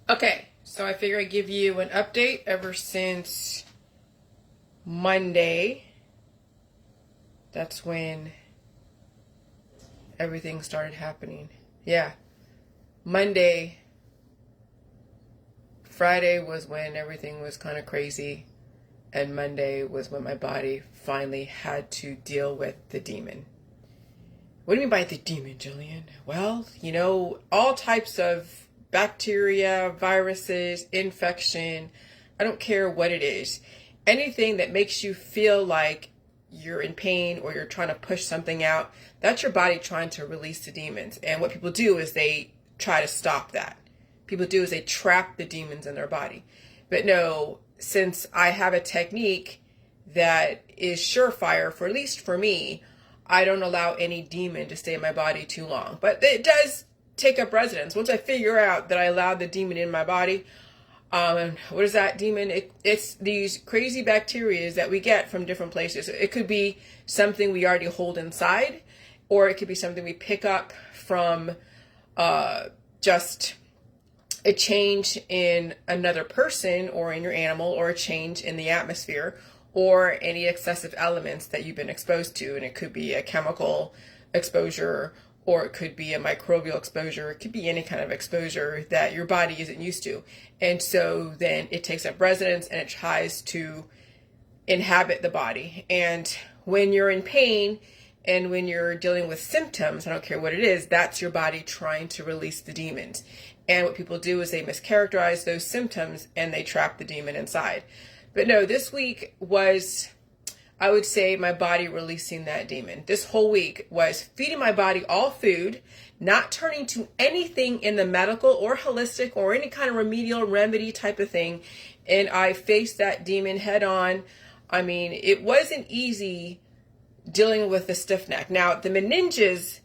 Okay, so I figure I'd give you an update ever since Monday. That's when everything started happening. Yeah, Monday, Friday was when everything was kind of crazy, and Monday was when my body finally had to deal with the demon. What do you mean by the demon, Jillian? Well, all types of bacteria, viruses, infection. I don't care what it is. Anything that makes you feel like you're in pain or you're trying to push something out, that's your body trying to release the demons. And what people do is they try to stop that. People do is they trap the demons in their body. But no, since I have a technique that is surefire, for at least for me, I don't allow any demon to stay in my body too long. But it does take up residence. Once I figure out that I allowed the demon in my body, what is that demon? It's these crazy bacteria that we get from different places. It could be something we already hold inside, or it could be something we pick up from just a change in another person or in your animal, or a change in the atmosphere, or any excessive elements that you've been exposed to. And it could be a chemical exposure, or it could be a microbial exposure. It could be any kind of exposure that your body isn't used to. And so then it takes up residence and it tries to inhabit the body. And when you're in pain and when you're dealing with symptoms, I don't care what it is, that's your body trying to release the demons. And what people do is they mischaracterize those symptoms and they trap the demon inside. But no, this week was, I would say, my body releasing that demon. This whole week was feeding my body all food, not turning to anything in the medical or holistic or any kind of remedial remedy type of thing. And I faced that demon head on. I mean, it wasn't easy dealing with the stiff neck. Now, the meninges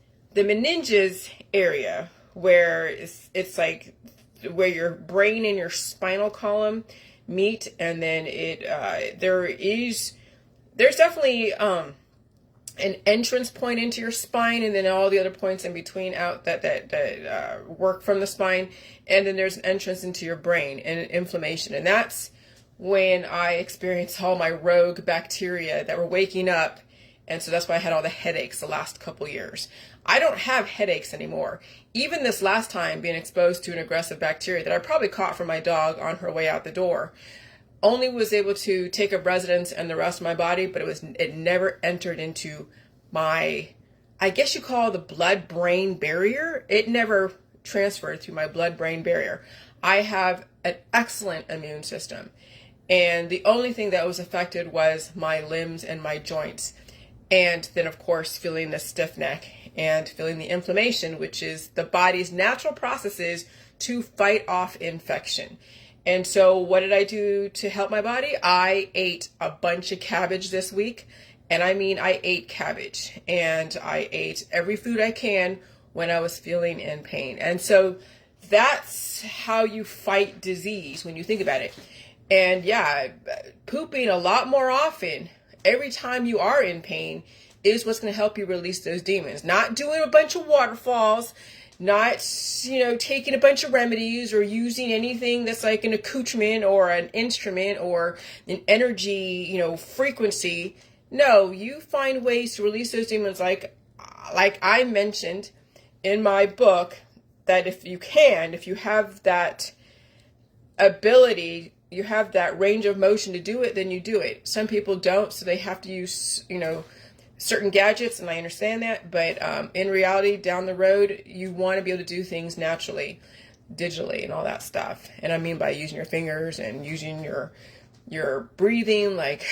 area, where it's like where your brain and your spinal column meet, and then there's definitely an entrance point into your spine, and then all the other points in between out that work from the spine, and then there's an entrance into your brain and inflammation. And that's when I experienced all my rogue bacteria that were waking up. And so that's why I had all the headaches the last couple years. I don't have headaches anymore. Even this last time, being exposed to an aggressive bacteria that I probably caught from my dog on her way out the door, only was able to take up residence in the rest of my body, but it never entered into my, I guess you call it the blood-brain barrier. It never transferred through my blood-brain barrier. I have an excellent immune system. And the only thing that was affected was my limbs and my joints. And then, of course, feeling the stiff neck and feeling the inflammation, which is the body's natural processes to fight off infection. And so what did I do to help my body? I ate a bunch of cabbage this week. And I mean, I ate cabbage. And I ate every food I can when I was feeling in pain. And so that's how you fight disease when you think about it. And yeah, pooping a lot more often every time you are in pain is what's going to help you release those demons. Not doing a bunch of waterfalls, not, taking a bunch of remedies or using anything that's like an accoutrement or an instrument or an energy, frequency. No, you find ways to release those demons like I mentioned in my book, that if you have that ability, you have that range of motion to do it, then you do it. Some people don't, so they have to use, certain gadgets, and I understand that. But in reality, down the road, you want to be able to do things naturally, digitally, and all that stuff. And I mean by using your fingers and using your breathing, like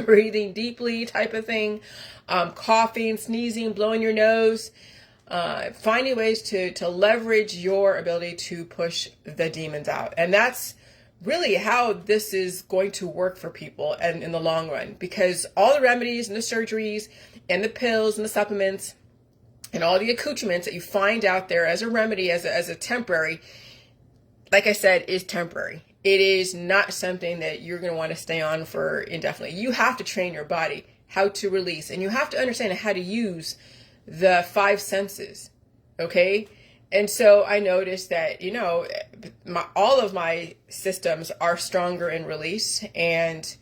breathing deeply type of thing, coughing, sneezing, blowing your nose, finding ways to leverage your ability to push the demons out. And that's really how this is going to work for people and in the long run, because all the remedies and the surgeries and the pills and the supplements and all the accoutrements that you find out there as a remedy, as a temporary, like I said, is temporary. It is not something that you're going to want to stay on for indefinitely. You have to train your body how to release, and you have to understand how to use the five senses. Okay. And so I noticed that, all of my systems are stronger in release, and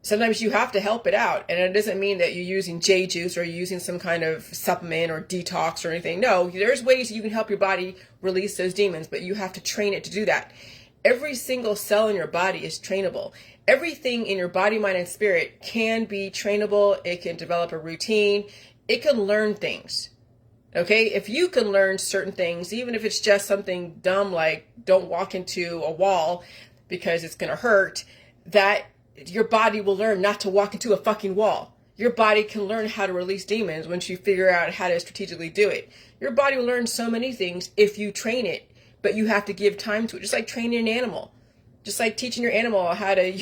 sometimes you have to help it out. And it doesn't mean that you're using J juice or you're using some kind of supplement or detox or anything. No, there's ways you can help your body release those demons, but you have to train it to do that. Every single cell in your body is trainable. Everything in your body, mind, and spirit can be trainable. It can develop a routine. It can learn things. Okay, if you can learn certain things, even if it's just something dumb like don't walk into a wall because it's going to hurt, that your body will learn not to walk into a fucking wall. Your body can learn how to release demons once you figure out how to strategically do it. Your body will learn so many things if you train it, but you have to give time to it, just like training an animal. Just like teaching your animal how to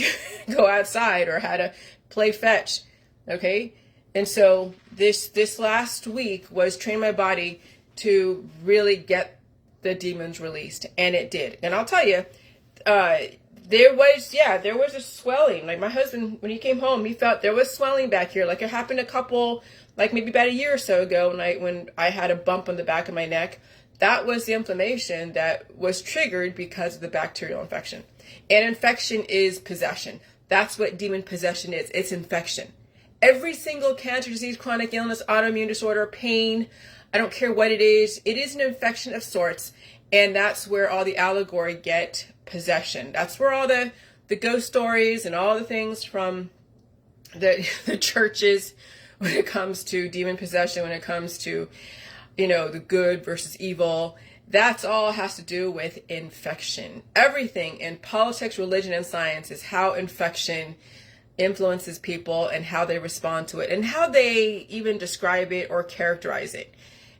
go outside or how to play fetch, okay? And so this last week was train my body to really get the demons released, and it did. And I'll tell you, there was a swelling. Like my husband, when he came home, he felt there was swelling back here. Like it happened maybe about a year or so ago when I had a bump on the back of my neck. That was the inflammation that was triggered because of the bacterial infection. And infection is possession. That's what demon possession is. It's infection. Every single cancer, disease, chronic illness, autoimmune disorder, pain, I don't care what it is an infection of sorts. And that's where all the allegory get possession. That's where all the ghost stories and all the things from the churches when it comes to demon possession, when it comes to, the good versus evil, that's all has to do with infection. Everything in politics, religion, and science is how infection influences people and how they respond to it and how they even describe it or characterize it.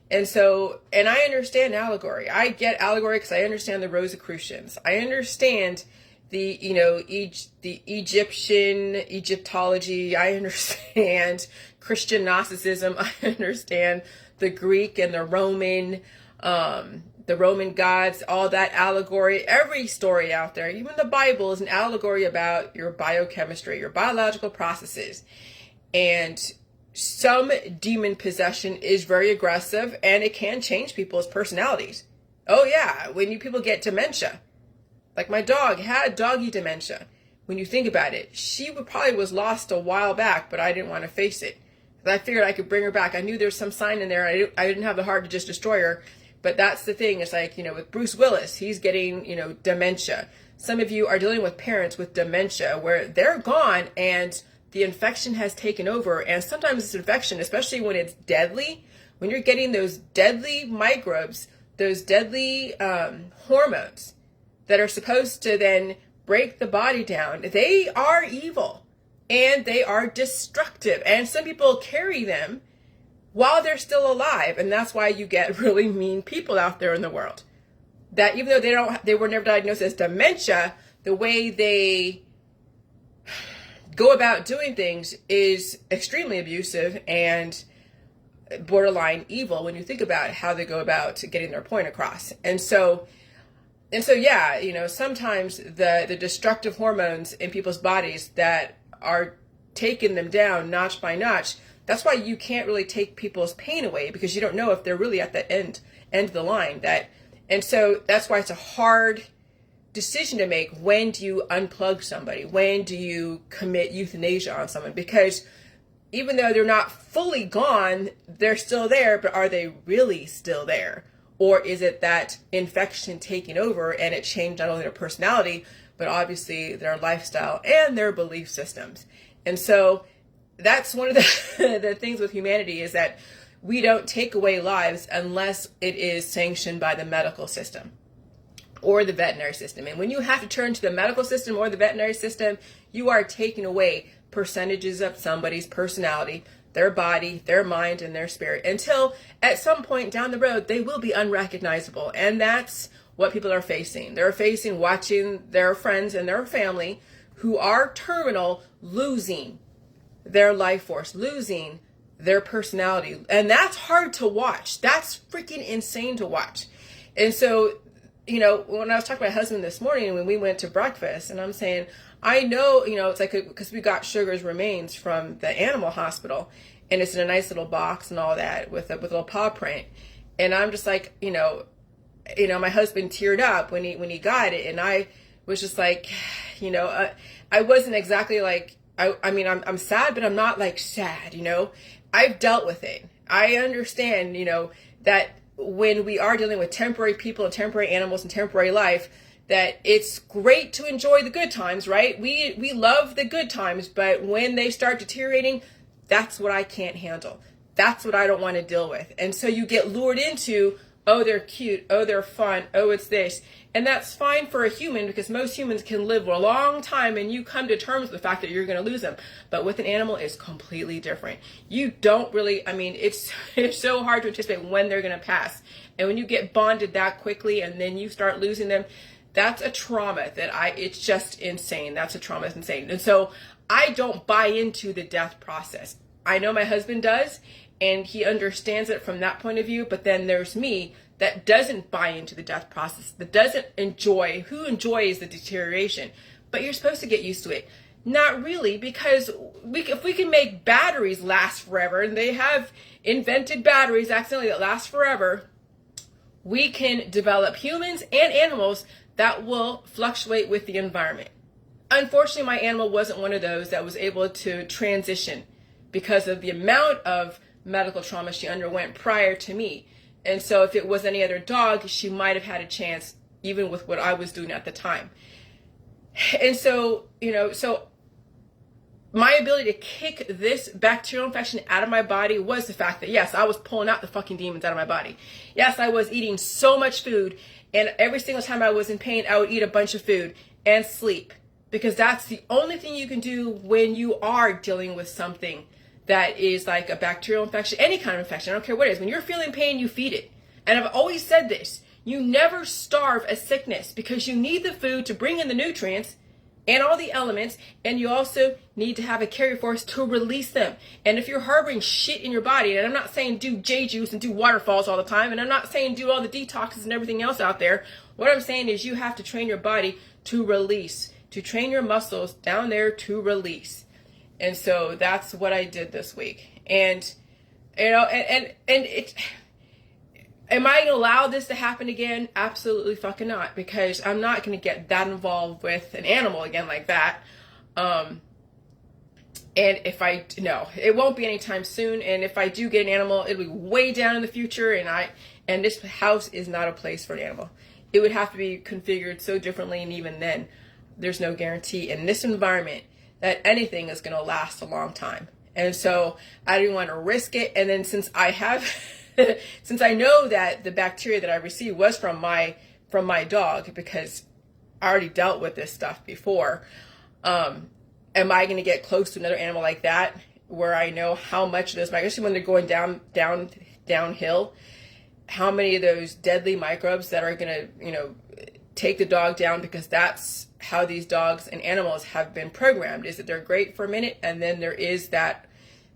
And so, and I understand allegory. I get allegory because I understand the Rosicrucians. I understand the Egyptology. I understand Christian Gnosticism. I understand the Greek and the Roman gods, all that allegory. Every story out there, even the Bible, is an allegory about your biochemistry, your biological processes. And some demon possession is very aggressive, and it can change people's personalities. Oh yeah, when people get dementia. Like my dog had doggy dementia. When you think about it, she probably was lost a while back, but I didn't want to face it. I figured I could bring her back. I knew there was some sign in there. I didn't have the heart to just destroy her. But that's the thing. It's like, with Bruce Willis, he's getting, dementia. Some of you are dealing with parents with dementia where they're gone and the infection has taken over. And sometimes this infection, especially when it's deadly, when you're getting those deadly microbes, those deadly hormones that are supposed to then break the body down, they are evil. And they are destructive. And some people carry them while they're still alive. And that's why you get really mean people out there in the world. That even though they were never diagnosed as dementia, the way they go about doing things is extremely abusive and borderline evil when you think about how they go about getting their point across. And so yeah, sometimes the destructive hormones in people's bodies that are taking them down notch by notch. That's why you can't really take people's pain away, because you don't know if they're really at the end of the line. And so that's why it's a hard decision to make. When do you unplug somebody? When do you commit euthanasia on someone? Because even though they're not fully gone, they're still there, but are they really still there? Or is it that infection taking over and it changed not only their personality, but obviously their lifestyle and their belief systems? And so that's one of the things with humanity, is that we don't take away lives unless it is sanctioned by the medical system or the veterinary system. And when you have to turn to the medical system or the veterinary system, you are taking away percentages of somebody's personality, their body, their mind, and their spirit, until at some point down the road, they will be unrecognizable. And that's what people are facing. They're facing watching their friends and their family who are terminal losing their life force, losing their personality. And that's hard to watch. That's freaking insane to watch. And so, when I was talking to my husband this morning when we went to breakfast, and I'm saying, I know, it's like, because we got Sugar's remains from the animal hospital, and it's in a nice little box and all that with a little paw print. And I'm just like, my husband teared up when he got it, and I was just like, I wasn't exactly like, I'm sad, but I'm not like sad, I've dealt with it. I understand, that when we are dealing with temporary people and temporary animals and temporary life, that it's great to enjoy the good times, right? We love the good times, but when they start deteriorating, that's what I can't handle. That's what I don't want to deal with. And so you get lured into, oh, they're cute, oh, they're fun, oh, it's this. And that's fine for a human, because most humans can live a long time and you come to terms with the fact that you're going to lose them. But with an animal, it's completely different. You don't really, it's so hard to anticipate when they're going to pass. And when you get bonded that quickly and then you start losing them, that's a trauma it's just insane. That's a trauma that's insane. And so I don't buy into the death process. I know my husband does, and he understands it from that point of view. But then there's me that doesn't buy into the death process, that doesn't who enjoys the deterioration. But you're supposed to get used to it. Not really, because if we can make batteries last forever, and they have invented batteries accidentally that last forever, we can develop humans and animals that will fluctuate with the environment. Unfortunately, my animal wasn't one of those that was able to transition because of the amount of medical trauma she underwent prior to me. And so if it was any other dog, she might have had a chance, even with what I was doing at the time. And so, so my ability to kick this bacterial infection out of my body was the fact that, yes, I was pulling out the fucking demons out of my body. Yes, I was eating so much food, and every single time I was in pain, I would eat a bunch of food and sleep, because that's the only thing you can do when you are dealing with something that is like a bacterial infection, any kind of infection. I don't care what it is. When you're feeling pain, you feed it. And I've always said this: you never starve a sickness, because you need the food to bring in the nutrients and all the elements, and you also need to have a carrier force to release them. And if you're harboring shit in your body, and I'm not saying do J juice and do waterfalls all the time, and I'm not saying do all the detoxes and everything else out there, what I'm saying is you have to train your body to release, to train your muscles down there to release. And so that's what I did this week. And and it, am I going to allow this to happen again? Absolutely fucking not, because I'm not going to get that involved with an animal again like that. And if no, it won't be anytime soon. And if I do get an animal, it'll be way down in the future. And this house is not a place for an animal. It would have to be configured so differently. And even then, there's no guarantee in this environment that anything is going to last a long time. And so I didn't want to risk it. And then since I know that the bacteria that I received was from my dog, because I already dealt with this stuff before, am I going to get close to another animal like that, where I know how much of this, especially when they're going downhill, how many of those deadly microbes that are going to, take the dog down, because that's how these dogs and animals have been programmed, is that they're great for a minute, and then there is that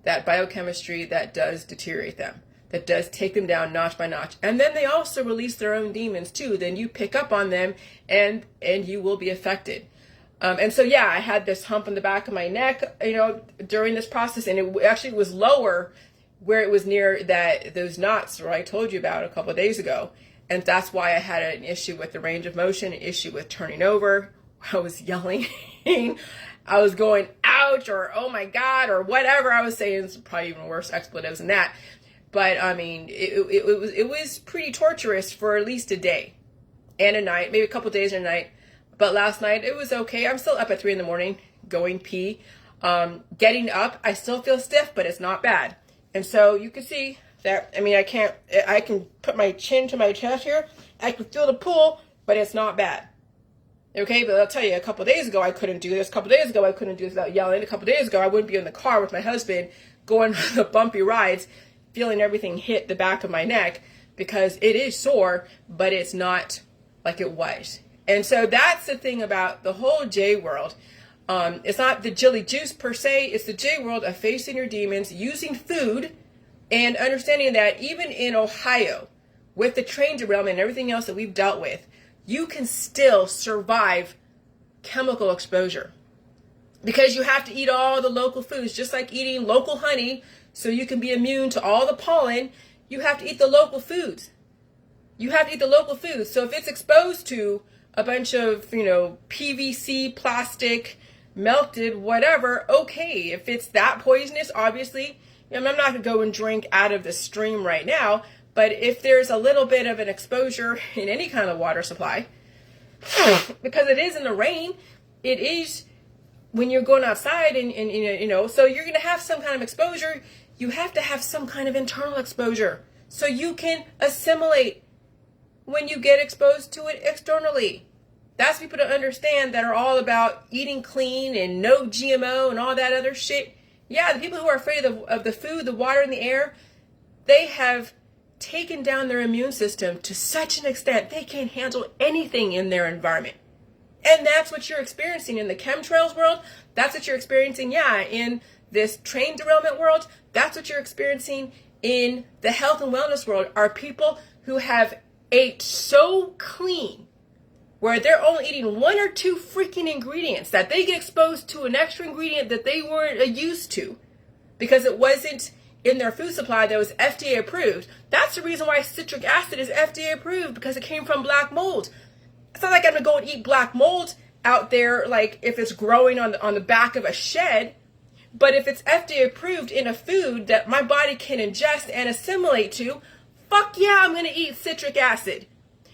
biochemistry that does deteriorate them, that does take them down notch by notch. And then they also release their own demons too. Then you pick up on them and you will be affected. And so, yeah, I had this hump on the back of my neck, during this process, and it actually was lower where it was near those knots that I told you about a couple of days ago. And that's why I had an issue with the range of motion, an issue with turning over. I was yelling. I was going, ouch, or oh my God, or whatever I was saying. It's probably even worse expletives than that. But it was pretty torturous for at least a day and a night, maybe a couple days and a night. But last night it was okay. I'm still up at 3 a.m, going pee. Getting up, I still feel stiff, but it's not bad. And so you can see that, I can put my chin to my chest here. I can feel the pull, but it's not bad. Okay, but I'll tell you, a couple days ago, I couldn't do this. A couple days ago, I couldn't do this without yelling. A couple days ago, I wouldn't be in the car with my husband going on the bumpy rides, feeling everything hit the back of my neck, because it is sore, but it's not like it was. And so that's the thing about the whole J world. It's not the jelly juice per se. It's the J world of facing your demons, using food, and understanding that even in Ohio, with the train derailment and everything else that we've dealt with, you can still survive chemical exposure, because you have to eat all the local foods, just like eating local honey so you can be immune to all the pollen. You have to eat the local foods. You have to eat the local food. So if it's exposed to a bunch of, PVC, plastic, melted, whatever, okay. If it's that poisonous, obviously, I'm not going to go and drink out of the stream right now. But if there's a little bit of an exposure in any kind of water supply, because it is in the rain, it is when you're going outside and so you're going to have some kind of exposure. You have to have some kind of internal exposure so you can assimilate when you get exposed to it externally. That's people to understand that are all about eating clean and no GMO and all that other shit. Yeah, the people who are afraid of the food, the water, and the air, they have taken down their immune system to such an extent they can't handle anything in their environment. And that's what you're experiencing in the chemtrails world. That's what you're experiencing, in this train derailment world. That's what you're experiencing in the health and wellness world, are people who have ate so clean where they're only eating one or two freaking ingredients that they get exposed to an extra ingredient that they weren't used to because it wasn't in their food supply that was FDA approved. That's the reason why citric acid is FDA approved, because it came from black mold. It's not like I'm going to go and eat black mold out there, like if it's growing on the back of a shed. But if it's FDA approved in a food that my body can ingest and assimilate to, fuck yeah, I'm going to eat citric acid.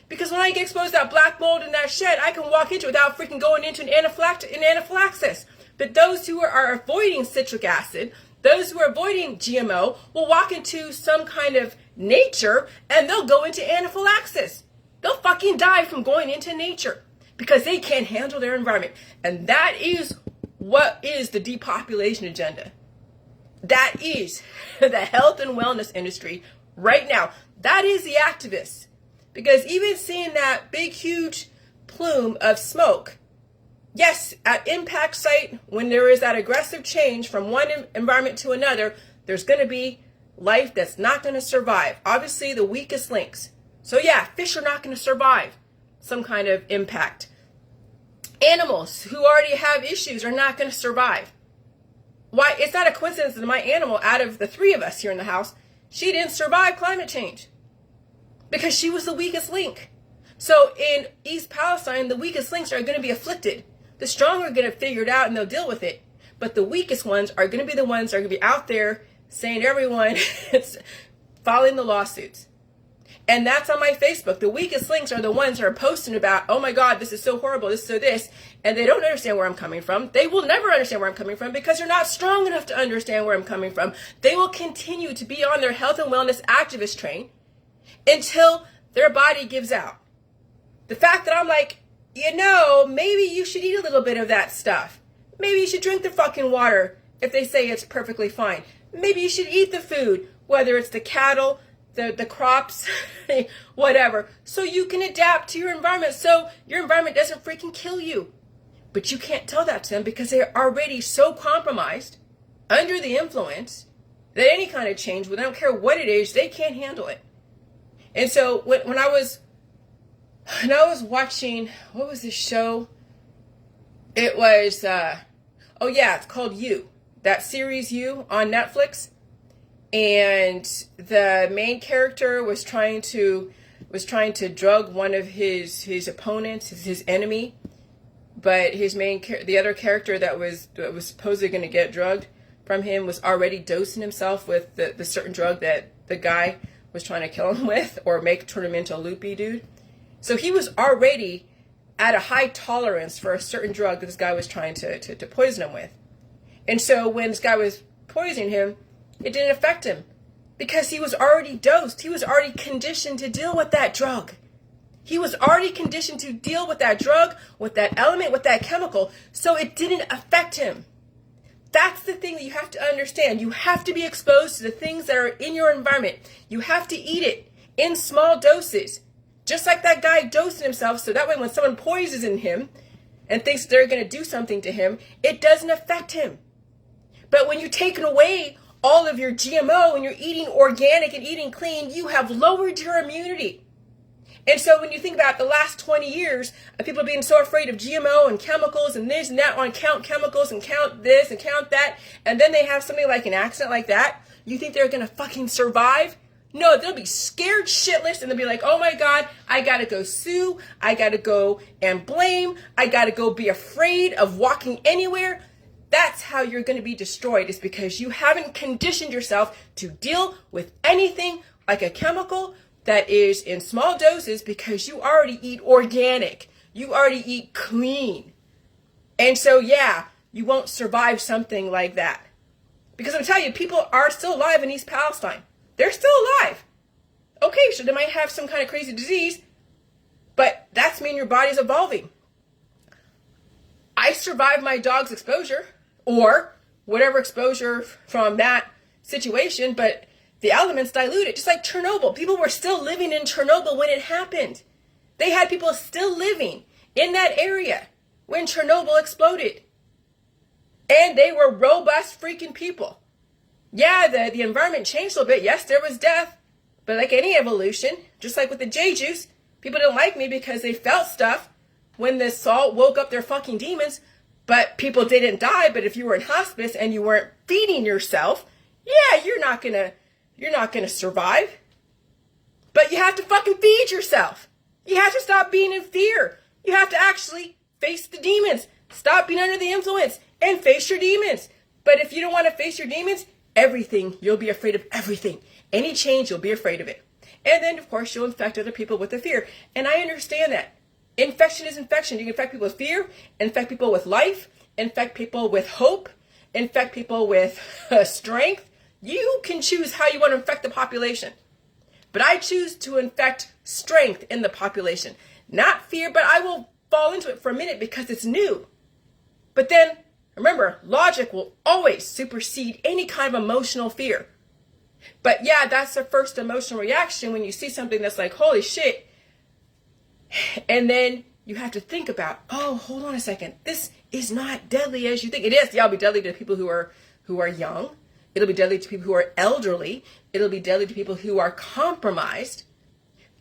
Because when I get exposed to that black mold in that shed, I can walk into it without freaking going into an anaphylaxis. But those who are avoiding citric acid, those who are avoiding GMO, will walk into some kind of nature and they'll go into anaphylaxis. They'll fucking die from going into nature because they can't handle their environment. And that is what is the depopulation agenda. That is the health and wellness industry right now. That is the activists. Because even seeing that big, huge plume of smoke, yes, at impact site, when there is that aggressive change from one environment to another, there's going to be life that's not going to survive. Obviously, the weakest links. So yeah, fish are not going to survive some kind of impact. Animals who already have issues are not going to survive. Why? It's not a coincidence that my animal, out of the three of us here in the house, she didn't survive climate change because she was the weakest link. So in East Palestine, the weakest links are going to be afflicted. The strong are going to figure it out and they'll deal with it. But the weakest ones are going to be the ones that are going to be out there saying everyone it's filing the lawsuits. And that's on my Facebook. The weakest links are the ones that are posting about, oh my God, this is so horrible, this is so this. And they don't understand where I'm coming from. They will never understand where I'm coming from because they're not strong enough to understand where I'm coming from. They will continue to be on their health and wellness activist train until their body gives out. The fact that I'm like, maybe you should eat a little bit of that stuff. Maybe you should drink the fucking water if they say it's perfectly fine. Maybe you should eat the food, whether it's the cattle, the crops, whatever, so you can adapt to your environment so your environment doesn't freaking kill you. But you can't tell that to them because they're already so compromised under the influence that any kind of change, I don't care what it is, they can't handle it. And so when I was watching, what was this show? It was, it's called You. That series You on Netflix. And the main character was trying to drug one of his opponents, his enemy. But the other character that was supposedly going to get drugged from him was already dosing himself with the certain drug that the guy was trying to kill him with, or turn him into a loopy dude. So he was already at a high tolerance for a certain drug that this guy was trying to poison him with. And so when this guy was poisoning him, it didn't affect him because he was already dosed. He was already conditioned to deal with that drug. He was already conditioned to deal with that drug, with that element, with that chemical. So it didn't affect him. That's the thing that you have to understand. You have to be exposed to the things that are in your environment. You have to eat it in small doses. Just like that guy dosing himself, so that way when someone poisons him and thinks they're going to do something to him, it doesn't affect him. But when you take away all of your GMO and you're eating organic and eating clean, you have lowered your immunity. And so when you think about the last 20 years of people being so afraid of GMO and chemicals and this and that, on count chemicals and count this and count that, and then they have something like an accident like that, you think they're going to fucking survive? No, they'll be scared shitless and they'll be like, oh my God, I gotta go sue. I gotta go and blame. I gotta go be afraid of walking anywhere. That's how you're going to be destroyed, is because you haven't conditioned yourself to deal with anything like a chemical that is in small doses, because you already eat organic. You already eat clean. And so, yeah, you won't survive something like that. Because I'm telling you, people are still alive in East Palestine. They're still alive. Okay, so they might have some kind of crazy disease, but that's mean your body's evolving. I survived my dog's exposure, or whatever exposure from that situation, but the elements diluted, just like Chernobyl. People were still living in Chernobyl when it happened. They had people still living in that area when Chernobyl exploded. And they were robust freaking people. Yeah, the environment changed a little bit. Yes, there was death. But like any evolution, just like with the J-juice, people didn't like me because they felt stuff when the salt woke up their fucking demons. But people didn't die. But if you were in hospice and you weren't feeding yourself, yeah, you're not gonna survive. But you have to fucking feed yourself. You have to stop being in fear. You have to actually face the demons. Stop being under the influence and face your demons. But if you don't want to face your demons, everything, you'll be afraid of everything. Any change, you'll be afraid of it. And then, of course, you'll infect other people with the fear. And I understand that. Infection is infection. You can infect people with fear, infect people with life, infect people with hope, infect people with strength. You can choose how you want to infect the population. But I choose to infect strength in the population. Not fear, but I will fall into it for a minute because it's new. But then, remember, logic will always supersede any kind of emotional fear. But yeah, that's the first emotional reaction when you see something that's like, holy shit. And then you have to think about, oh, hold on a second. This is not deadly as you think. It is. Yeah, it'll be deadly to people who are young. It'll be deadly to people who are elderly. It'll be deadly to people who are compromised.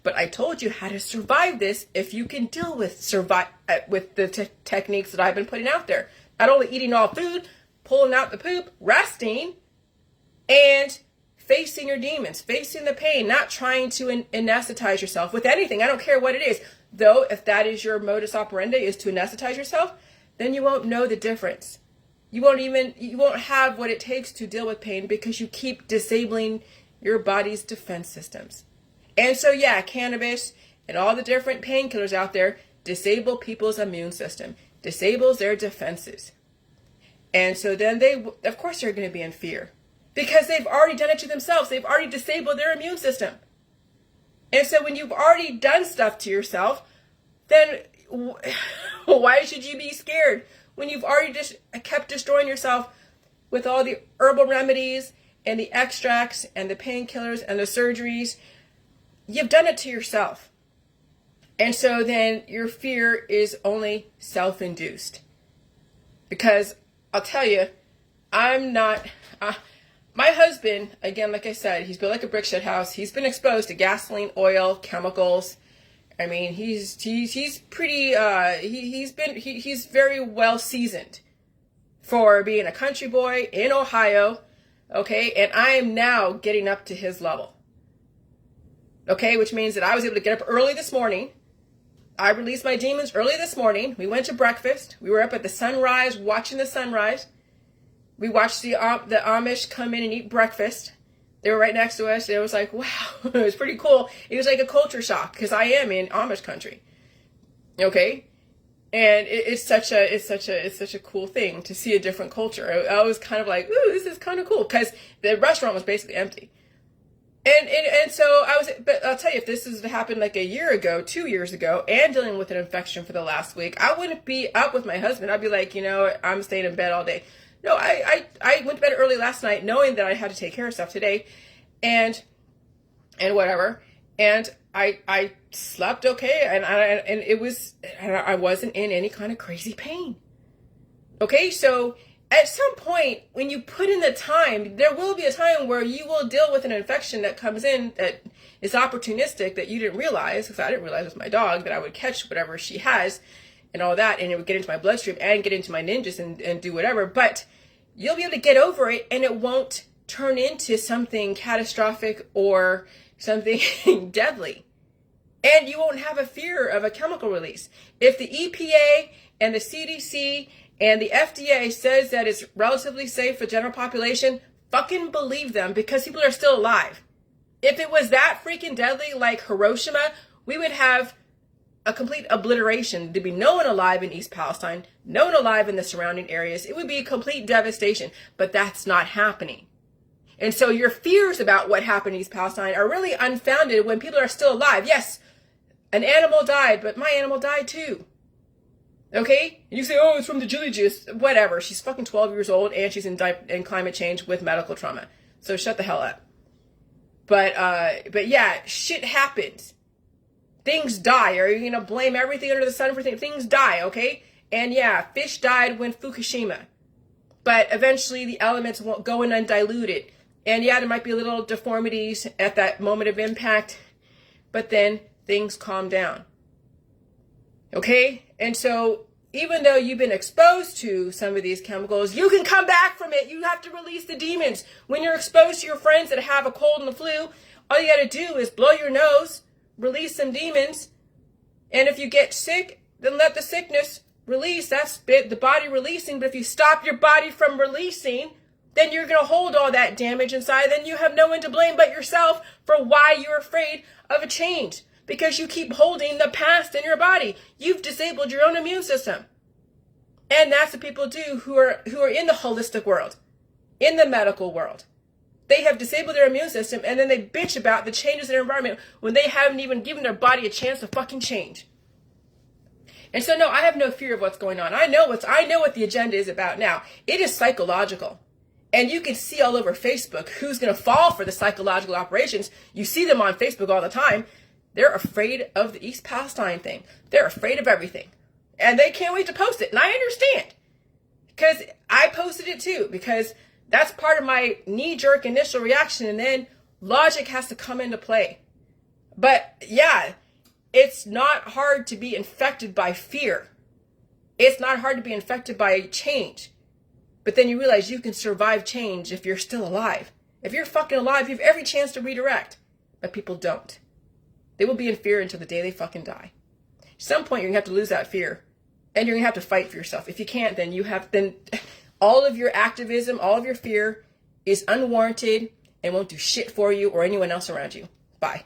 But I told you how to survive this if you can deal with the techniques that I've been putting out there. Not only eating all food, pulling out the poop, resting, and facing your demons, facing the pain, not trying to anesthetize yourself with anything. I don't care what it is. Though, if that is your modus operandi, is to anesthetize yourself, then you won't know the difference. You won't have what it takes to deal with pain because you keep disabling your body's defense systems. And so, yeah, cannabis and all the different painkillers out there disable people's immune system, disables their defenses. And so then of course, they're going to be in fear because they've already done it to themselves. They've already disabled their immune system. And so when you've already done stuff to yourself, then why should you be scared when you've already just kept destroying yourself with all the herbal remedies and the extracts and the painkillers and the surgeries? You've done it to yourself. And so then your fear is only self-induced. Because I'll tell you, I'm not... my husband, again, like I said, he's built like a brick shit house. He's been exposed to gasoline, oil, chemicals. I mean, he's pretty... he's very well seasoned for being a country boy in Ohio. Okay, and I am now getting up to his level. Okay, which means that I was able to get up early this morning. I released my demons early this morning. We went to breakfast. We were up at the sunrise, watching the sunrise. We watched the Amish come in and eat breakfast. They were right next to us. It was like, wow, it was pretty cool. It was like a culture shock because I am in Amish country. Okay, and it's such a cool thing to see a different culture. I was kind of like, ooh, this is kind of cool because the restaurant was basically empty. And so but I'll tell you, if this has happened like a year ago, 2 years ago, and dealing with an infection for the last week, I wouldn't be up with my husband. I'd be like, I'm staying in bed all day. No, I went to bed early last night knowing that I had to take care of stuff today and whatever. And I slept okay. And I wasn't in any kind of crazy pain. Okay. So at some point, when you put in the time, there will be a time where you will deal with an infection that comes in that is opportunistic that you didn't realize, because I didn't realize with my dog that I would catch whatever she has and all that, and it would get into my bloodstream and get into my ninjas and do whatever. But you'll be able to get over it, and it won't turn into something catastrophic or something deadly. And you won't have a fear of a chemical release. If the EPA and the CDC and the FDA says that it's relatively safe for general population, fucking believe them, because people are still alive. If it was that freaking deadly like Hiroshima, we would have a complete obliteration. There'd be no one alive in East Palestine, no one alive in the surrounding areas. It would be a complete devastation, but that's not happening. And so your fears about what happened in East Palestine are really unfounded when people are still alive. Yes, an animal died, but my animal died too. Okay? And you say, oh, it's from the chili juice. Whatever. She's fucking 12 years old and she's in climate change with medical trauma. So shut the hell up. But yeah, shit happens. Things die. Are you going to blame everything under the sun for things? Things die, okay? And yeah, fish died when Fukushima. But eventually the elements won't go in undiluted. And yeah, there might be little deformities at that moment of impact. But then things calm down. Okay? And so even though you've been exposed to some of these chemicals, you can come back from it. You have to release the demons. When you're exposed to your friends that have a cold and the flu, all you got to do is blow your nose, release some demons. And if you get sick, then let the sickness release. That's the body releasing. But if you stop your body from releasing, then you're going to hold all that damage inside. Then you have no one to blame but yourself for why you're afraid of a change. Because you keep holding the past in your body. You've disabled your own immune system. And that's what people do who are in the holistic world, in the medical world. They have disabled their immune system and then they bitch about the changes in their environment when they haven't even given their body a chance to fucking change. And so no, I have no fear of what's going on. I know what the agenda is about now. It is psychological. And you can see all over Facebook who's going to fall for the psychological operations. You see them on Facebook all the time. They're afraid of the East Palestine thing. They're afraid of everything. And they can't wait to post it. And I understand. Because I posted it too. Because that's part of my knee-jerk initial reaction. And then logic has to come into play. But yeah, it's not hard to be infected by fear. It's not hard to be infected by change. But then you realize you can survive change if you're still alive. If you're fucking alive, you have every chance to redirect. But people don't. They will be in fear until the day they fucking die. At some point, you're going to have to lose that fear. And you're going to have to fight for yourself. If you can't, then all of your activism, all of your fear is unwarranted and won't do shit for you or anyone else around you. Bye.